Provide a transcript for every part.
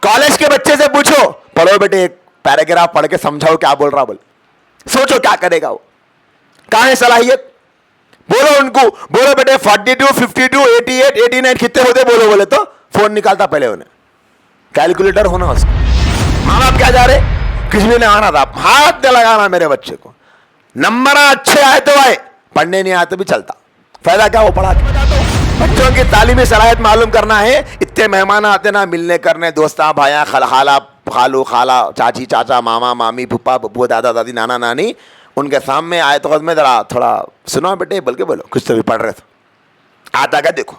College के बच्चे से पूछो, पढ़ो बेटे एक पैराग्राफ पढ़ के समझाओ क्या बोल रहा, बोल सोचो क्या करेगा वो, कहां है सलाहियत। बोलो उनको, बोलो बेटे 42, 52, 88, 89 कितने होते बोलो, बोले तो फोन निकालता पहले उन्हें, कैलकुलेटर होना उसको। माँ बाप क्या जा रहे, कुछ भी नहीं आना था, हाथ नहीं लगाना मेरे बच्चे को, नंबर अच्छे आए तो आए, पढ़ने नहीं आए तो भी चलता, फायदा क्या वो पढ़ा के। बच्चों की तालीमी सलाहियत मालूम करना है। इतने मेहमान आते ना मिलने करने, दोस्ता भाया खाला खालू खाला चाची चाचा मामा मामी फूफा बब्बू दादा दादी नाना नानी, उनके सामने आए तो में जरा थोड़ा सुनो बेटे बोल के बोलो, कुछ तो भी पढ़ रहे थे, आता क्या देखो,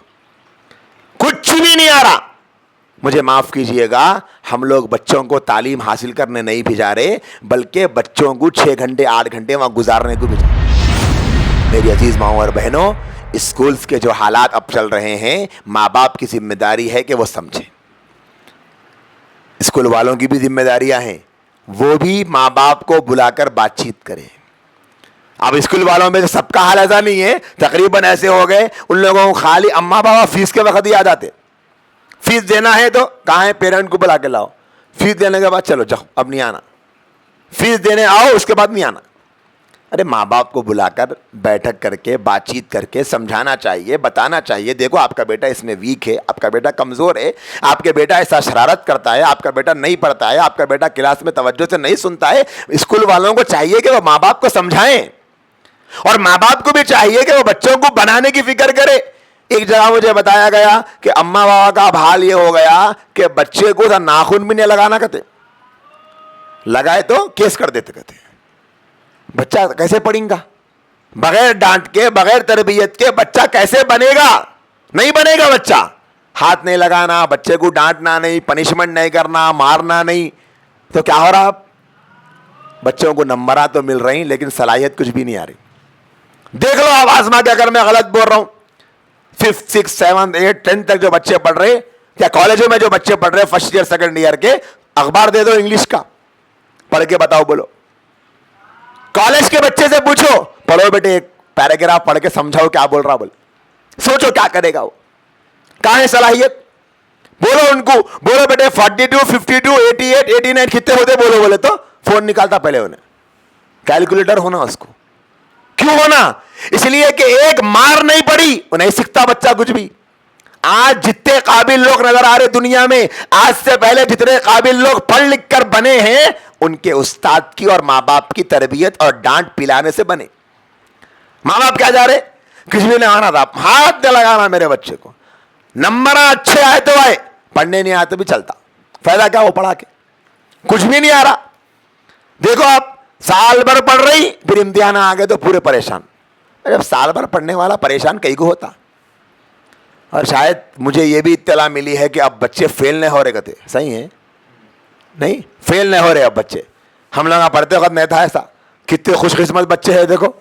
कुछ भी नहीं आ रहा। मुझे माफ कीजिएगा, हम लोग बच्चों को तालीम हासिल करने नहीं भिजा रहे, बल्कि बच्चों को 6 घंटे 8 घंटे वहां गुजारने को भिजा। मेरी अजीज माओ और बहनों, स्कूल्स के जो हालात अब चल रहे हैं, माँ बाप की जिम्मेदारी है कि वो समझें। स्कूल वालों की भी जिम्मेदारियां हैं, वो भी माँ बाप को बुलाकर बातचीत करें। अब स्कूल वालों में सबका हाल ऐसा नहीं है, तकरीबन ऐसे हो गए उन लोगों को खाली अम्मा बाबा फीस के वक्त ही याद आते। फीस देना है तो कहाँ है, पेरेंट को बुला के लाओ, फीस देने के बाद चलो जाओ अब नहीं आना, फीस देने आओ उसके बाद नहीं आना। अरे माँ बाप को बुलाकर बैठक करके बातचीत करके समझाना चाहिए, बताना चाहिए, देखो आपका बेटा इसमें वीक है, आपका बेटा कमज़ोर है, आपके बेटा ऐसा शरारत करता है, आपका बेटा नहीं पढ़ता है, आपका बेटा क्लास में तवज्जो से नहीं सुनता है। स्कूल वालों को चाहिए कि वो माँ बाप को समझाएं, और माँ बाप को भी चाहिए कि वो बच्चों को बनाने की फिक्र करे। एक जगह मुझे बताया गया कि अम्मा बाबा का हाल ये हो गया कि बच्चे को नाखून भी नहीं लगाना कहते, लगाए तो केस कर देते कहते। बच्चा कैसे पढ़ेगा, बगैर डांट के बगैर तरबियत के बच्चा कैसे बनेगा, नहीं बनेगा बच्चा। हाथ नहीं लगाना, बच्चे को डांटना नहीं, पनिशमेंट नहीं करना, मारना नहीं, तो क्या हो रहा, बच्चों को नंबरा तो मिल रही लेकिन सलाहियत कुछ भी नहीं आ रही। देख लो आप आजमा के, अगर मैं गलत बोल रहा हूं, 5th 6th 7th 8th 10th तक जो बच्चे पढ़ रहे, या कॉलेजों में जो बच्चे पढ़ रहे फर्स्ट ईयर सेकंड ईयर के, अखबार दे दो इंग्लिश का, पढ़ के बताओ बोलो। कॉलेज के बच्चे से पूछो, पढ़ो बेटे एक पैराग्राफ पढ़ के समझाओ क्या बोल रहा, बोल सोचो क्या करेगा वो, कहां है सलाहियत। बोलो उनको, बोलो बेटे 42, 52, 88, 89 कितने होते बोलो, बोले तो फोन निकालता पहले उन्हें, कैलकुलेटर होना उसको। क्यों होना, इसलिए कि एक मार नहीं पड़ी वो नहीं सीखता बच्चा कुछ भी। आज जितने काबिल लोग नजर आ रहे दुनिया में, आज से पहले जितने काबिल लोग पढ़ लिख कर बने हैं, उनके उस्ताद की और मां बाप की तरबियत और डांट पिलाने से बने। मां बाप क्या जा रहे, कुछ भी नहीं आना था, हाथ नहीं लगाना मेरे बच्चे को, नंबर अच्छे आए तो आए, पढ़ने नहीं आए तो भी चलता, फायदा क्या वो पढ़ा के, कुछ भी नहीं आ रहा। देखो आप साल भर पढ़ रही, फिर इम्तिहान आ गए तो पूरे परेशान। जब साल भर पढ़ने वाला परेशान कई को होता। और शायद मुझे ये भी इत्तला मिली है कि अब बच्चे फेल नहीं हो रहे, कहते सही है, नहीं फेल नहीं हो रहे अब बच्चे। हम लोग पढ़ते वक्त नहीं था ऐसा, कितने खुशकिस्मत बच्चे हैं देखो,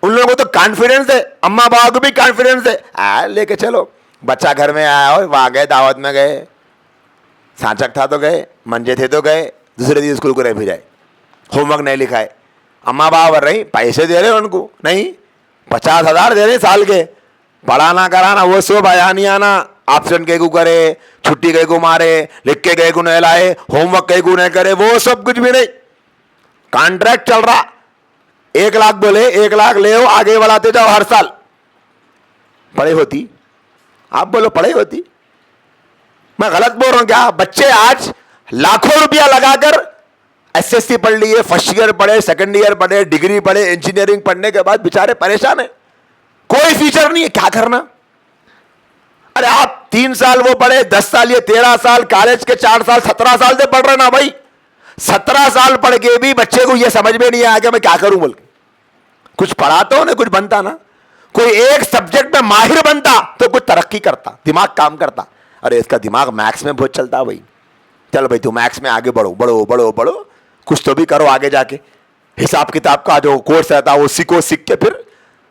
उन लोगों को तो कॉन्फिडेंस है, अम्मा बाबा को भी कॉन्फिडेंस है, लेके चलो बच्चा घर में आया और वहाँ गए, दावत में गए, सांचक था तो गए, मंजे थे तो गए, दूसरे दिन स्कूल को नहीं भेजाए, होमवर्क नहीं लिखाए, अम्मा बाबा भर रही, पैसे दे रहे उनको नहीं, 50,000 दे रहे साल के, पढ़ाना कराना वो सब आया नहीं आना, ऑप्शन कई को करे, छुट्टी कई को मारे, लिख के कई को नहीं लाए, होमवर्क कई को नहीं करे, वो सब कुछ भी नहीं। कॉन्ट्रैक्ट चल रहा, 1 लाख बोले 1 लाख ले आओ, आगे बढ़ाते जाओ हर साल। पढ़े होती, आप बोलो पढ़े होती, मैं गलत बोल रहा हूं क्या? बच्चे आज लाखों रुपया लगाकर एसएससी पढ़ लिए, फर्स्ट ईयर पढ़े, सेकंड ईयर पढ़े, डिग्री पढ़े, इंजीनियरिंग पढ़ने के बाद बेचारे परेशान है, कोई फीचर नहीं है, क्या करना। अरे आप 3 साल वो पढ़े, 10 साल ये, 13 साल, कॉलेज के 4 साल, 17 साल से पढ़ रहे ना भाई। 17 साल पढ़ के भी बच्चे को ये समझ में नहीं आया कि मैं क्या करूं बोल के। कुछ पढ़ाता हो ना, कुछ बनता ना, कोई एक सब्जेक्ट में माहिर बनता तो कुछ तरक्की करता, दिमाग काम करता। अरे इसका दिमाग मैथ्स में बहुत चलता भाई, चलो भाई तू मैथ्स में आगे बढ़ो बढ़ो बढ़ो बढ़ो, कुछ तो भी करो आगे जाके, हिसाब किताब का जो कोर्स रहता है वो सीखो, सीख के फिर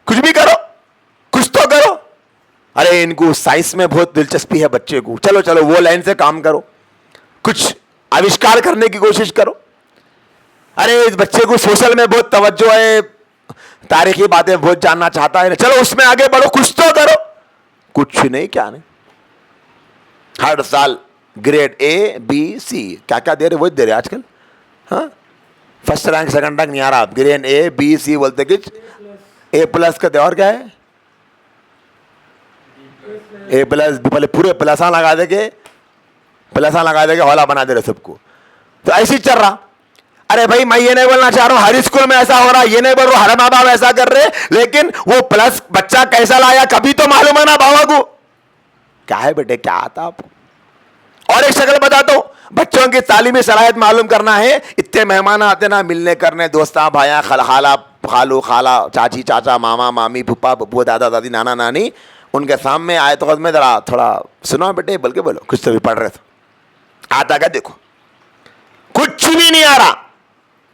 कुछ भी करो, कुछ तो करो। अरे इनको साइंस में बहुत दिलचस्पी है बच्चे को, चलो चलो वो लाइन से काम करो, कुछ आविष्कार करने की कोशिश करो। अरे इस बच्चे को सोशल में बहुत तवज्जो है, तारीखी बातें बहुत जानना चाहता है, चलो उसमें आगे बढ़ो, कुछ तो करो। कुछ नहीं, क्या नहीं, हर साल ग्रेड ए बी सी, क्या क्या दे रहे वो दे रहे आजकल। हाँ, फर्स्ट रैंक सेकंड रैंक नहीं आ रहा, आप ग्रेड ए बी सी बोलते कि ए प्लस का दे, और क्या है ए प्लस, पहले पूरे प्लसा लगा देंगे हौला बना दे रहे सबको। तो ऐसे ही चल रहा। अरे भाई मैं ये नहीं बोलना चाह रहा हूं हर स्कूल में ऐसा हो रहा, ये नहीं बोल रहा हर माँ बाप ऐसा कर रहे, लेकिन वो प्लस बच्चा कैसा लाया कभी तो मालूम है ना बाबा को। क्या है बेटे, क्या आता आपको। और एक शक्ल बताता हूं, बच्चों की तालीमी सलाहियत मालूम करना है, इतने मेहमान आते ना मिलने करने, दोस्ता भाया खाला खालू खाला चाची चाचा मामा मामी फूफा बब्बू दादा दादी नाना नानी, उनके सामने आए तो में जरा थोड़ा सुनो बेटे बोल के बोलो, कुछ तो भी पढ़ रहे थे, आता क्या देखो कुछ भी नहीं आ रहा।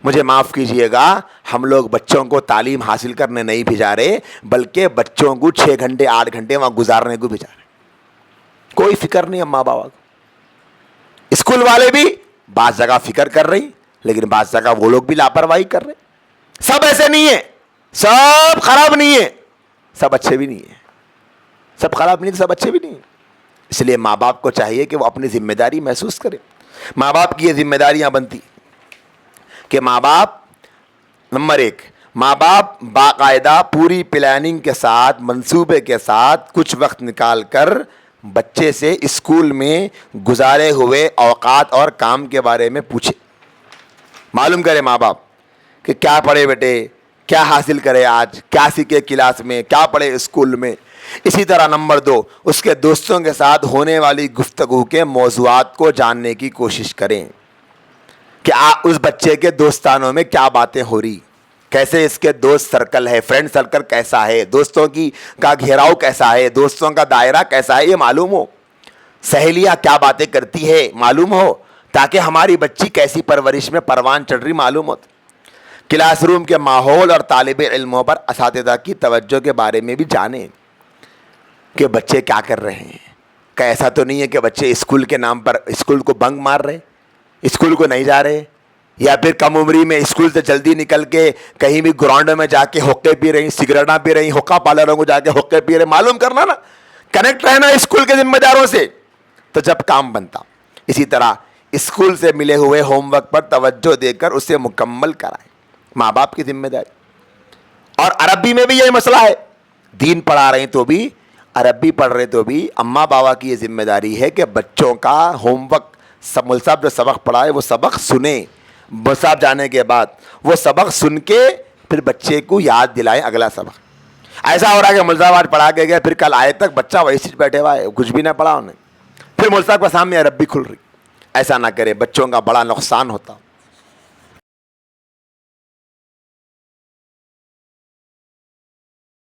मुझे माफ कीजिएगा, हम लोग बच्चों को तालीम हासिल करने नहीं भिजा रहे, बल्कि बच्चों को 6 घंटे 8 घंटे वहां गुजारने को भिजा रहे। कोई फिक्र नहीं अम्मा बाबा को। स्कूल वाले भी बात जगह फिक्र कर रही, लेकिन बात जगह वो लोग भी लापरवाही कर रहे। सब ऐसे नहीं है, सब खराब नहीं है, सब अच्छे भी नहीं है, सब खराब नहीं, सब अच्छे भी नहीं है। इसलिए माँ बाप को चाहिए कि वो अपनी जिम्मेदारी महसूस करें। माँ बाप की ये जिम्मेदारियां बनती कि माँ बाप नंबर 1, माँ बाप बाकायदा पूरी प्लानिंग के साथ मंसूबे के साथ कुछ वक्त निकाल कर बच्चे से स्कूल में गुजारे हुए औकात और काम के बारे में पूछे, मालूम करे माँ बाप कि क्या पढ़े बेटे, क्या हासिल करे आज, क्या सीखे क्लास में, क्या पढ़े स्कूल में। इसी तरह नंबर 2, उसके दोस्तों के साथ होने वाली गुफ्तगू के मौज़ूआत को जानने की कोशिश करें कि उस बच्चे के दोस्तानों में क्या बातें हो रही, कैसे इसके दोस्त सर्कल है, फ्रेंड सर्कल कैसा है, दोस्तों की का घेराव कैसा है, दोस्तों का दायरा कैसा है, ये मालूम हो। सहेलियां क्या बातें करती है मालूम हो, ताकि हमारी बच्ची कैसी परवरिश में परवान चढ़ रही मालूम हो। क्लासरूम के माहौल और तालिब इल्मों पर असातिज़ा की तवज्जो के बारे में भी जानें कि बच्चे क्या कर रहे हैं। क्या ऐसा तो नहीं है कि बच्चे स्कूल के नाम पर स्कूल को बंक मार रहे, स्कूल को नहीं जा रहे, या फिर कम उम्री में स्कूल से जल्दी निकल के कहीं भी ग्राउंड में जाके हुक्के पी रही, सिगरेटा पी रही, हुक्का पार्लरों को जाके हुक्के पी रहे। मालूम करना ना, कनेक्ट रहना स्कूल के जिम्मेदारों से, तो जब काम बनता। इसी तरह स्कूल से मिले हुए होमवर्क पर तवज्जो देकर उसे मुकम्मल कराएं, माँ बाप की जिम्मेदारी। और अरबी में भी यही मसला है, दीन पढ़ा रहे तो भी, अरबी पढ़ रहे तो भी अम्मा बाबा की ये जिम्मेदारी है कि बच्चों का होमवर्क मुल साहब जो सबक पढ़ाए वो सबक सुने, मुल साहब जाने के बाद वो सबक सुन के फिर बच्चे को याद दिलाएं अगला सबक। ऐसा हो रहा है कि मुल साहब आज पढ़ा के गए, फिर कल आए तक बच्चा वैसे ही बैठे हुआ है, कुछ भी ना पढ़ा उन्हें, फिर मुल साहब के सामने अरबी खुल रही। ऐसा ना करें, बच्चों का बड़ा नुकसान होता।